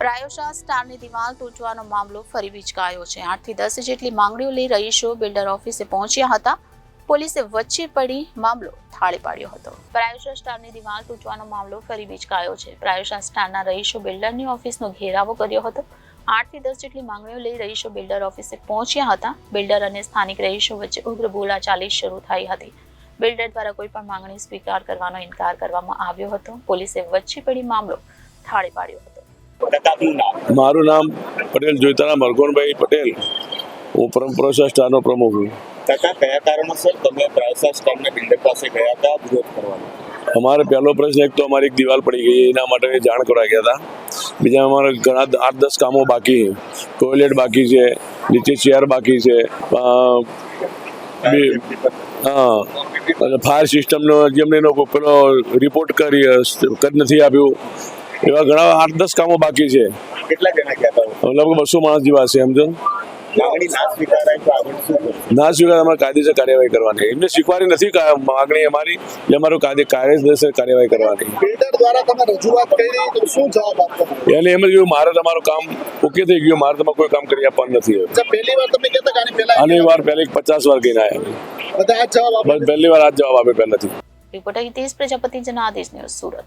પ્રાયોશા સ્ટારની દિવાલ તૂટવાનો મામલો ફરી વિચકાયો છે। 8 થી 10 જેટલી માંગણીઓ લઈ રહીશો બિલ્ડર ઓફિસે પહોંચ્યા હતા। પોલીસે વચ્ચે પડી મામલો થાળે પાડ્યો હતો। પ્રાયોશા સ્ટારની દિવાલ તૂટવાનો મામલો ફરી વિચકાયો છે। પ્રાયોશા સ્ટારના રહીશો બિલ્ડરની ઓફિસનો ઘેરાવો કર્યો હતો। 8 થી 10 જેટલી માંગણીઓ લઈ રહીશો બિલ્ડર ઓફિસે પહોંચ્યા હતા। બિલ્ડર અને સ્થાનિક રહીશો વચ્ચે ઉગ્ર બોલાચાલી શરૂ થઈ હતી। બિલ્ડર દ્વારા કોઈ પણ માંગણી સ્વીકાર કરવાનો ઇનકાર કરવામાં આવ્યો હતો। પોલીસે વચ્ચે પડી મામલો થાળે પાડ્યો હતો। મારું નામ પટેલ જોઈતારામ હરગોનભાઈ પટેલ, હું પ્રાયોશા સ્ટારનો પ્રમુખ છું। કાકા, કયા કારણોસર તમે પ્રાયોશા સ્ટારના બિલ્ડર પાસે ગયા હતા વિરોધ કરવાનો? અમારે પહેલો પ્રશ્ન એક તો અમારી એક દિવાલ પડી ગઈ, એના માટે જાણ કરવા ગયા હતા। બીજા અમારે ઘણા 8-10 કામો બાકી છે। ટોયલેટ બાકી છે, નીચે ચેર બાકી છે, ફાયર સિસ્ટમનો જેમને એનો પેલો રિપોર્ટ કરી નથી આપ્યું, એવા ઘણા 8-10 કામો બાકી છે। કેટલા જણા ગયા હતા? લગભગ 200 માણસ જેવા છે। સમજો માંગણી ના સ્વીકારાય તો આગળ શું કરશો? ના સ્વીકાર અમારે કાયદેસર કાર્યવાહી કરવાની। એમને સ્વીકારી નથી માંગણી અમારી, એટલે અમારું કાયદેસર કાર્યવાહી કરવાની। બિલ્ડર દ્વારા તમે રજૂઆત કરી તો શું જવાબ આપતો? એટલે એમ જ કહ્યું મારે તમારું કામ ઓકે થઈ ગયું, મારે તમારે કોઈ કામ કરી આપવાનું નથી। પહેલી વાર તમે કહેતા કે આની પહેલા આની વાર પહેલી 50 વાર કહીને આવ્યા, બધા આ જવાબ આપે? બસ પહેલી વાર આ જ જવાબ આપે પહેલાથી। Reporter Hitesh Prajapati, Janadesh news, Surat.